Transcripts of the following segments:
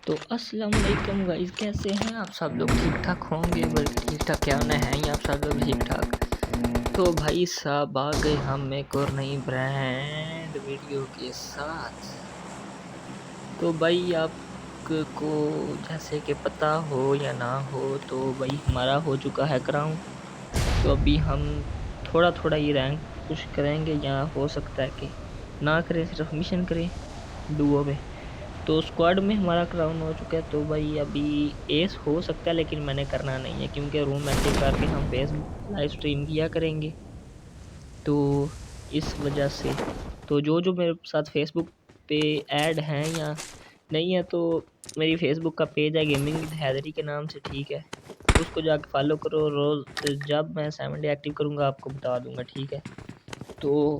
तो अस्सलाम वालेकुम गाइस, कैसे हैं आप सब लोग? ठीक ठाक होंगे, बल्कि ठीक ठाक क्या होना है ही, आप सब लोग ठीक ठाक। तो भाई साहब आ गए हम एक और नई ब्रांड वीडियो के साथ। तो भाई आपको जैसे कि पता हो या ना हो, तो भाई हमारा हो चुका है क्राउन। तो अभी हम थोड़ा थोड़ा ही रैंक पुश करेंगे, या हो सकता है कि ना करें, सिर्फ मिशन करें डुओ में। तो स्क्वाड में हमारा क्राउन हो चुका है। तो भाई अभी एस हो सकता है, लेकिन मैंने करना नहीं है, क्योंकि रूम एक्टिव करके हम फेसबुक लाइव स्ट्रीम किया करेंगे। तो इस वजह से तो जो मेरे साथ फेसबुक पे ऐड हैं या नहीं है, तो मेरी फेसबुक का पेज है गेमिंग विद हैदरी के नाम से, ठीक है। उसको जाके फॉलो करो। रोज़ जब मैं 7 डे एक्टिव करूँगा आपको बता दूंगा, ठीक है। तो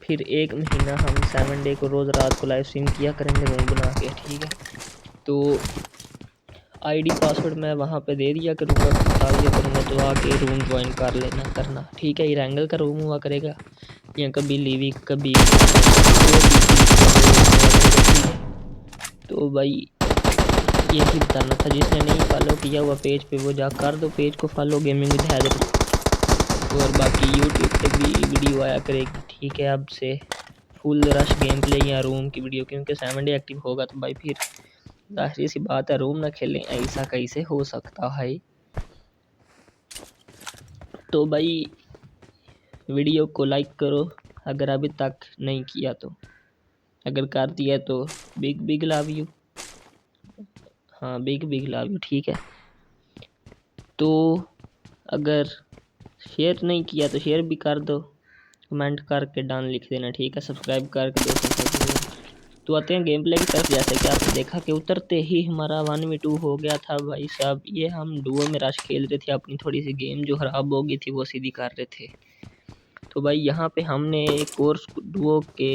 फिर 1 महीना हम 7 डे को रोज़ रात को लाइव स्ट्रीम किया करेंगे रूम बना के, ठीक है। तो आईडी पासवर्ड मैं वहाँ पे दे दिया करूँगा, बता दिया करूँगा, तो आके रूम ज्वाइन कर लेना करना, ठीक है। ये रैंगल का रूम हुआ करेगा, या कभी लीवी कभी तो भाई यही बताना था। जिसने नहीं फॉलो किया हुआ पेज पे, वो जा कर दो पेज को फॉलो, गेमिंग विद हैदरी। और बाकी यूट्यूब पे भी वीडियो आया करेगी, ठीक है। अब से फुल रश गेम प्ले या रूम की वीडियो, क्योंकि 7 डे एक्टिव होगा तो भाई फिर जाहिर सी बात है रूम ना खेलें, ऐसा कैसे हो सकता है। तो भाई वीडियो को लाइक करो अगर अभी तक नहीं किया, तो अगर कर दिया तो बिग बिग लव यू। हाँ, बिग बिग लव यू, ठीक है। तो अगर शेयर नहीं किया तो शेयर भी कर दो, कमेंट करके डन लिख देना, ठीक है। सब्सक्राइब करके दोस्तों। तो आते हैं गेम प्ले की तरफ। जैसे कि आपने देखा कि उतरते ही हमारा 1v2 हो गया था भाई साहब। ये हम डुओ में रश खेल रहे थे, अपनी थोड़ी सी गेम जो खराब हो गई थी वो सीधी कर रहे थे। तो भाई यहाँ पे हमने एक और डुओ के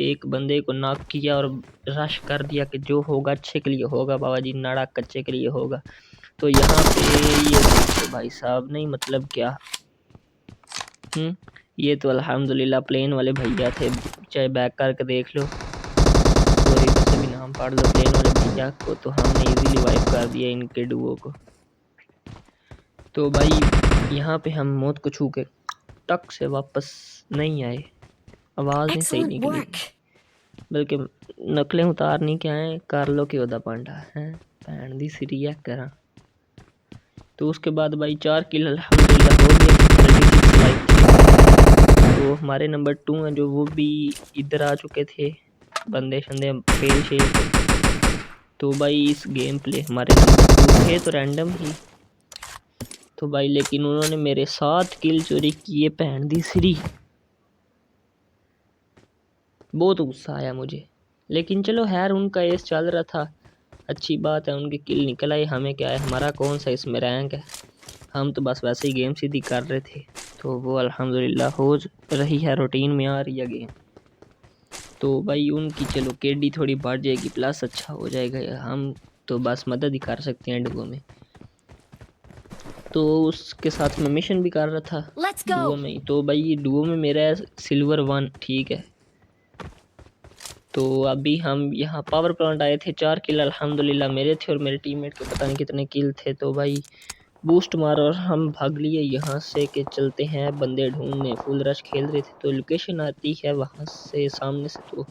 एक बंदे को नॉक किया और रश कर दिया कि जो होगा अच्छे के लिए होगा बाबा जी, नाड़ा कच्चे के लिए होगा। तो यहाँ पे ये तो भाई साहब नहीं, मतलब क्या, ये तो अल्हम्दुलिल्लाह प्लेन वाले भैया थे, चाहे बैक करके देख लो और इधर से भी नाम पढ़ लो प्लेन वाले भैया को। तो हमने इजीली वाइप कर दिया इनके डुओ को। तो भाई यहाँ पे हम मौत को छू के टक से वापस नहीं आए, आवाज़ नहीं सही निकली, बल्कि नकलें उतारनी क्या है, कारलो के ओदा पांडा है भैन दी सीरिया करा। तो उसके बाद भाई 4 किल अल्हम्दुलिल्लाह हो गए। तो हमारे नंबर 2 हैं जो वो भी इधर आ चुके थे, बंदे शंदे फेल शेल। तो भाई इस गेम प्ले हमारे नंबर 2 थे तो रैंडम ही। तो भाई लेकिन उन्होंने मेरे 7 किल चोरी किए भैन दी सीरी। बहुत गुस्सा आया मुझे, लेकिन चलो खैर उनका एस चल रहा था, अच्छी बात है, उनके किल निकल आए, हमें क्या है, हमारा कौन सा इसमें रैंक है। हम तो बस वैसे ही गेम सीधी कर रहे थे। तो वो अल्हम्दुलिल्लाह हो रही है, रूटीन में आ रही है गेम। तो भाई उनकी चलो केडी थोड़ी बढ़ जाएगी, प्लस अच्छा हो जाएगा, हम तो बस मदद ही कर सकते हैं डुओ में। तो उसके साथ मैं मिशन भी कर रहा था डुओ में। तो भाई डुओ में मेरा है सिल्वर 1, ठीक है। तो अभी हम यहाँ पावर प्लांट आए थे, 4 किल अल्हम्दुलिल्लाह मेरे थे और मेरे टीममेट के पता नहीं कितने किल थे। तो भाई बूस्ट मारो और हम भाग लिए यहाँ से कि चलते हैं बंदे ढूंढने। फुल रश खेल रहे थे, तो लोकेशन आती है वहाँ से सामने से। तो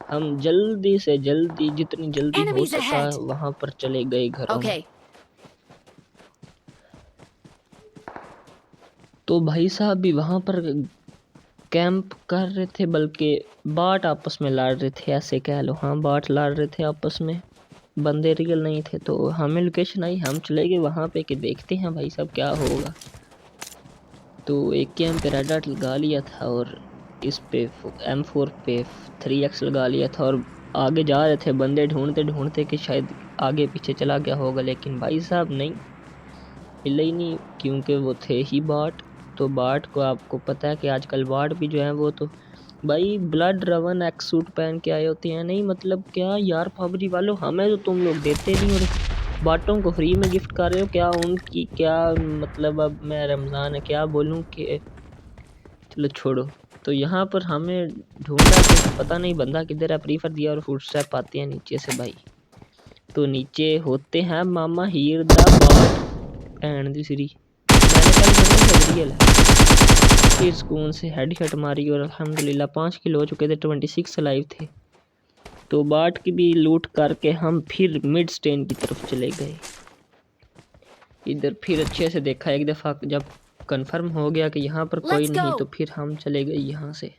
हम जल्दी से जल्दी, जितनी जल्दी हो सका वहाँ पर चले गए घरों में। तो भाई साहब भी वहाँ पर कैंप कर रहे थे, बल्कि बाट आपस में लड़ रहे थे, ऐसे कह लो। हाँ, बाट लड़ रहे थे आपस में, बंदे रियल नहीं थे। तो हमें लोकेशन आई, हम चले गए वहाँ पे कि देखते हैं भाई साहब क्या होगा। तो एक कैंप पे रेड डॉट लगा लिया था और इस पे M4 पे 3x लगा लिया था, और आगे जा रहे थे बंदे ढूंढते ढूंढते कि शायद आगे पीछे चला गया होगा, लेकिन भाई साहब नहीं मिले ही नहीं, क्योंकि वो थे ही बाट। तो बाट को आपको पता है कि आजकल बाट भी जो है वो तो भाई ब्लड रवन एक्स सूट पहन के आए होते हैं। नहीं मतलब क्या यार पबजी वालों, हमें तो तुम लोग देते नहीं और बाटों को फ्री में गिफ्ट कर रहे हो, क्या उनकी क्या मतलब। अब मैं रमज़ान है क्या बोलूँ कि चलो छोड़ो। तो यहाँ पर हमें ढूंढा कि पता नहीं बंदा किधर है, प्रीफर दिया और फुटस्टेप आते हैं नीचे से भाई। तो नीचे होते हैं मामा हीर दा बाट भैन दी श्री। मैंने कल रियल है। फिर सुकून से हेडशॉट मारी और अल्हम्दुलिल्लाह 5 किल हो चुके थे, 26 लाइव थे। तो बाट की भी लूट करके हम फिर मिड स्टेन की तरफ चले गए। इधर फिर अच्छे से देखा एक दफ़ा, जब कंफर्म हो गया कि यहाँ पर कोई नहीं तो फिर हम चले गए यहाँ से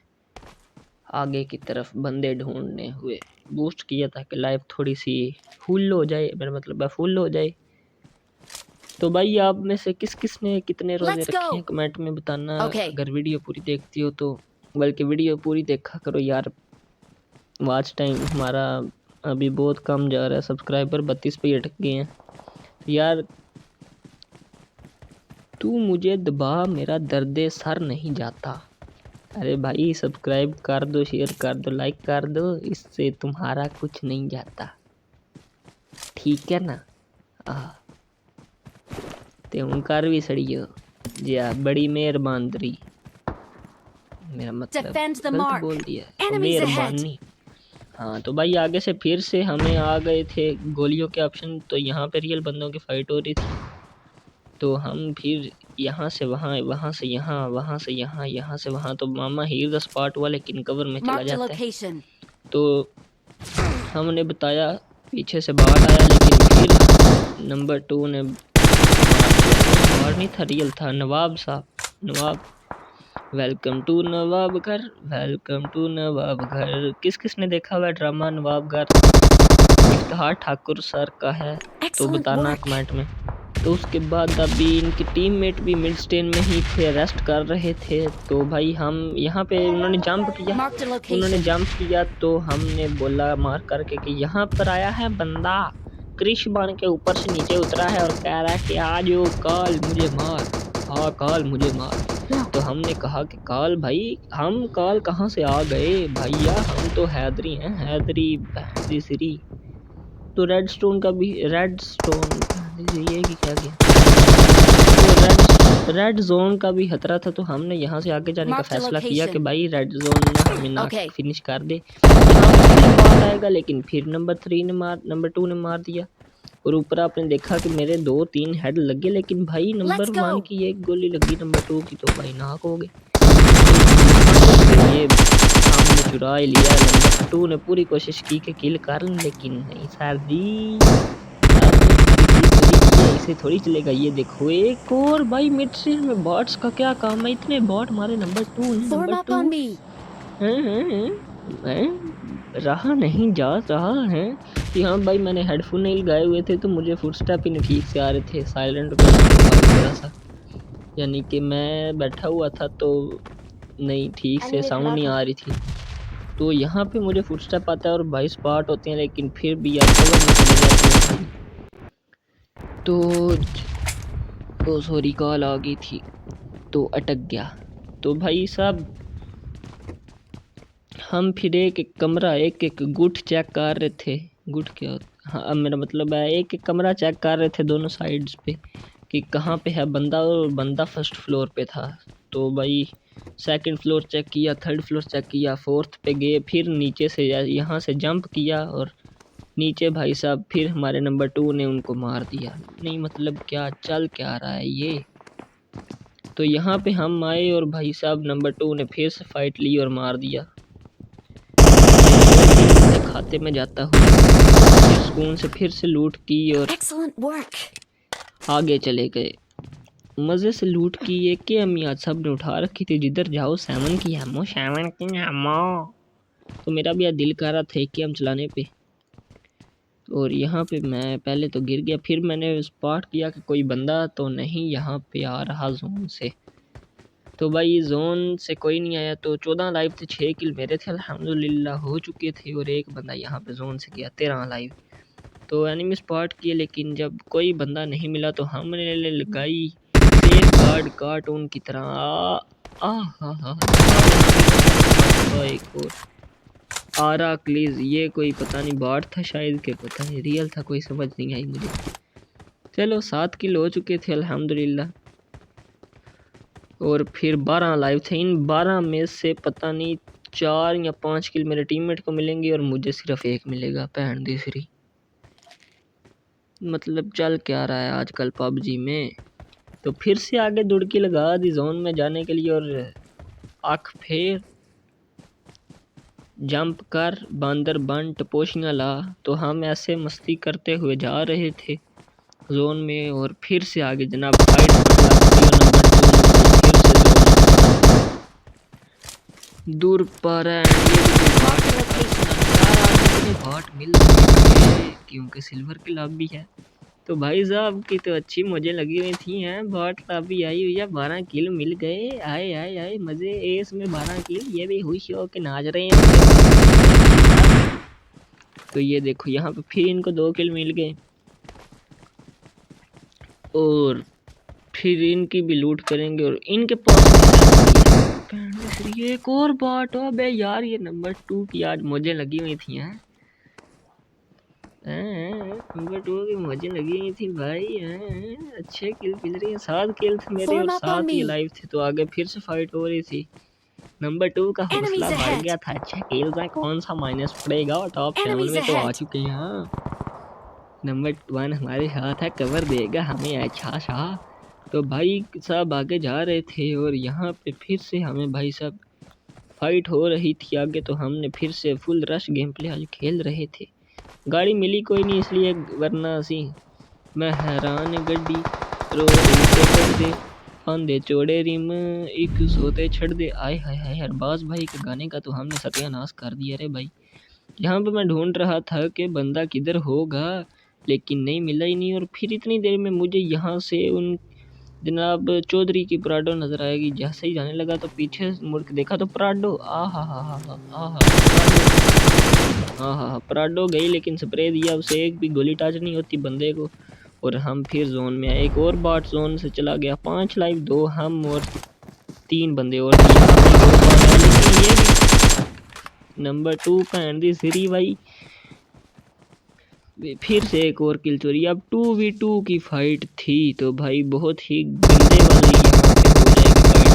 आगे की तरफ बंदे ढूंढने हुए। बूस्ट किया ताकि लाइफ थोड़ी सी फुल हो जाए, मेरा मतलब है फुल हो जाए। तो भाई आप में से किस किस ने कितने रोजे रखे हैं कमेंट में बताना। अगर वीडियो पूरी देखती हो तो, बल्कि वीडियो पूरी देखा करो यार। वॉच टाइम हमारा अभी बहुत कम जा रहा है, सब्सक्राइबर 32 पे अटक गए हैं यार। तू मुझे दबा, मेरा दर्द सर नहीं जाता। अरे भाई सब्सक्राइब कर दो, शेयर कर दो, लाइक कर दो, इससे तुम्हारा कुछ नहीं जाता, ठीक है ना। ते हुन कर भी सड़ियो जिया, बड़ी मेहरबानी। मेरा मतलब गलत बोल दिया, मेहरबानी। हाँ तो भाई आगे से फिर से हमें आ गए थे गोलियों के ऑप्शन। तो यहाँ पे रियल बंदों की फाइट हो रही थी, तो हम फिर यहाँ से वहाँ, वहाँ से यहाँ, वहाँ से यहाँ, यहाँ से वहाँ। तो मामा हीर द स्पॉट वाले किन कवर में चला जाता है। तो हमने बताया पीछे से बाट आया, लेकिन फिर नंबर 2 ने मार नहीं था, रियल था नवाब साहब। नवाब, वेलकम टू नवाब घर, वेलकम टू नवाब घर। किस किस ने देखा हुआ ड्रामा नवाब घर? इफ्तिखार ठाकुर सर का है तो बताना कमेंट में। तो उसके बाद अभी इनके टीममेट भी मिड स्टेन में ही थे, रेस्ट कर रहे थे। तो भाई हम यहाँ पे उन्होंने जंप किया, तो हमने बोला मार करके कि यहाँ पर आया है बंदा। क्रिश बन के ऊपर से नीचे उतरा है और कह रहा है कि आज वो काल मुझे मार, हाँ काल मुझे मार। तो हमने कहा कि काल भाई, हम काल कहाँ से आ गए भैया, हम तो हैदरी हैं, हैदरी श्री। तो रेड स्टोन का भी, रेड स्टोन ये कि क्या किया, तो रेड जोन का भी खतरा था। तो हमने यहाँ से आगे जाने का फैसला किया कि भाई रेड जोन में हमें ना फिनिश कर दे। बात आएगा, लेकिन फिर नंबर 2 ने मार दिया। और ऊपर आपने देखा कि मेरे 2-3 हेड लगे, लेकिन भाई नंबर 1 की एक गोली लगी, नंबर 2 की तो भाई नाक हो गए। ये हमने चुरा ही लिया। नंबर 2 ने पूरी कोशिश की कि किल कर लें, लेकिन नहीं सर जी, ऐसे थोड़ी चलेगा। ये देखो एक और भाई मिड स्टेज में बॉट्स का क्या काम है, इतने बॉट मारे नंबर 2 रहा नहीं जा रहा है कि हाँ भाई मैंने हेडफोन नहीं लगाए हुए थे, तो मुझे फुटस्टेप ही नहीं ठीक से आ रहे थे, साइलेंट पे थोड़ा सा, यानी कि मैं बैठा हुआ था तो नहीं ठीक से साउंड नहीं आ रही थी। तो यहाँ पे मुझे फुटस्टेप आता है और भाई स्पॉट होते हैं, लेकिन फिर भी यार कवर में चले जाते हैं। तो सॉरी कॉल आ गई थी तो अटक गया। तो भाई साहब हम फिर एक कमरा, एक गुट चेक कर रहे थे। गुट क्या होता, हाँ मेरा मतलब है एक कमरा चेक कर रहे थे दोनों साइड्स पे कि कहाँ पे है बंदा, और बंदा फर्स्ट फ्लोर पे था। तो भाई सेकंड फ्लोर चेक किया, थर्ड फ्लोर चेक किया, फोर्थ पे गए, फिर नीचे से यहाँ से जंप किया और नीचे भाई साहब फिर हमारे नंबर 2 ने उनको मार दिया। नहीं मतलब क्या चल क्या रहा है ये। तो यहाँ पे हम आए और भाई साहब नंबर 2 ने फिर से फाइट ली और मार दिया। खाते में जाता हूँ, सुकून से फिर से लूट की और आगे चले गए। मज़े से लूट की। एक के अम्मी आज सब ने उठा रखी थी, जिधर जाओ 7 की एमो, 7 की एमो। तो मेरा भी दिल कर रहा था कि हम चलाने पे, और यहाँ पे मैं पहले तो गिर गया, फिर मैंने स्पॉट किया कि कोई बंदा तो नहीं यहाँ पे आ रहा जोन से। तो भाई जोन से कोई नहीं आया। तो 14 लाइव थे, 6 किल मेरे थे अल्हम्दुलिल्लाह हो चुके थे, और एक बंदा यहाँ पे जोन से गया 13 लाइव। तो एनिमी स्पॉट किए, लेकिन जब कोई बंदा नहीं मिला तो हमने लगाई सेफ गार्ड कार्टून की तरह। एक और आरा क्लीज, ये कोई पता नहीं बॉट था शायद के पता नहीं रियल था, कोई समझ नहीं आई मुझे। चलो 7 किल हो चुके थे अल्हम्दुलिल्लाह। और फिर 12 लाइव थे, इन 12 में से पता नहीं 4 या 5 किल मेरे टीममेट को मिलेंगे और मुझे सिर्फ 1 मिलेगा, भैन दी श्री। मतलब चल क्या रहा है आजकल पबजी में। तो फिर से आगे दुड़की लगा दी जोन में जाने के लिए और आँख फेर जंप कर बंदर बन टपोशियाँ ला। तो हम ऐसे मस्ती करते हुए जा रहे थे जोन में और फिर से आगे जनाब फाइट नंबर 2 में भाई फिर से जोन दूर पर है। बाट मिल रही है क्योंकि सिल्वर की लॉबी है। तो भाई साहब की तो अच्छी मुझे लगी हुई थी हैं बाट लॉबी आई हुई है 12 किल मिल गए। आए आए आए मजे एस में 12 किल ये भी खुश हो के नाच रहे हैं। तो ये देखो यहाँ पे फिर इनको 2 किल मिल गए और फिर इनकी भी लूट करेंगे और इनके पास ये एक और बाट। अबे यार ये नंबर 2 की आज मुझे लगी हुई थी हैं। नंबर 2 की मुझे लगी हुई थी भाई। अच्छे किल मिल रही है 7 किल थे मेरे और 7 ही लाइव थे। तो आगे फिर से फाइट हो रही थी। नंबर 2 का हौसला बढ़ गया था। अच्छा किल है कौन सा माइनस पड़ेगा और टॉप 7 में तो आ चुके हैं। नंबर 1 हमारे साथ है कवर देगा हमें अच्छा सा। तो भाई साहब आगे जा रहे थे और यहाँ पे फिर से हमें भाई साहब फाइट हो रही थी आगे। तो हमने फिर से फुल रश गेम प्ले आज खेल रहे थे। गाड़ी मिली कोई नहीं इसलिए वरना सी मैं हैरान गड्डी रोड दे आंधे चौड़े रिम एक सोते छड़ दे। आए हाय हाय अरबाज भाई के गाने का तो हमने सत्यानाश कर दिया रे भाई। यहाँ पे मैं ढूंढ रहा था कि बंदा किधर होगा लेकिन नहीं मिला ही नहीं। और फिर इतनी देर में मुझे यहाँ से उन जनाब चौधरी की पराडो नजर आएगी। जैसे ही जाने लगा तो पीछे मुड़ के देखा तो पराडो हाँ पराडो गई लेकिन स्प्रे दिया उसे एक भी गोली टच नहीं होती बंदे को। और हम फिर जोन में आए। एक और बाट जोन से चला गया 5 लाइव 2 हम और 3 बंदे और लेकिन ये भी नंबर 2 भैन दी सिरी भाई फिर से एक और किल चोरी। अब 2v2 की फाइट थी तो भाई बहुत ही गंदे वाली यहाँ पे हो जाएगी फाइट।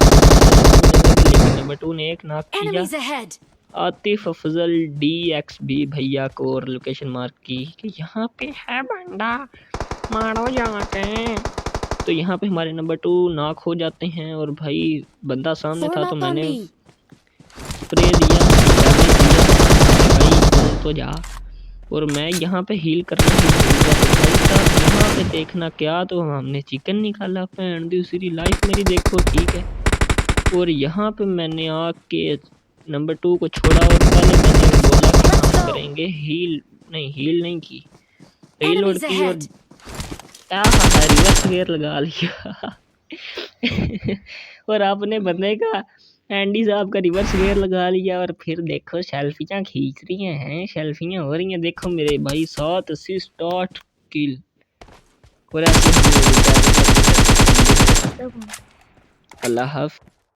लेकिन नंबर 2 ने एक नाक किया आतिफ अफजल DXB भैया को और लोकेशन मार्क की कि यहाँ पे है बंदा मारो जाके। तो यहाँ पे हमारे नंबर 2 नाक हो जाते हैं और भाई बंदा सामने था तो मैंने स्प्रे दिया भाई तो जा। और मैं यहाँ पे हील करना ही भूल गया। तो भाई साहब यहाँ पे देखना क्या तो हमने चिकन निकाला भैन दूसरी लाइफ मेरी देखो ठीक है। और यहाँ पे मैंने आके नंबर 2 को छोड़ा और पहले मैंने बोला कि हम करेंगे हील नहीं की रीलोड की और रिवर्स गियर लगा लिया और आपने बंदे का एंडी साहब का रिवर्स गियर लगा लिया। और फिर देखो सेल्फियाँ खींच रही हैं सेल्फियाँ हो रही हैं। देखो मेरे भाई 7 असिस्ट 8 किल और ऐसे अल्लाह हाफ़िज़।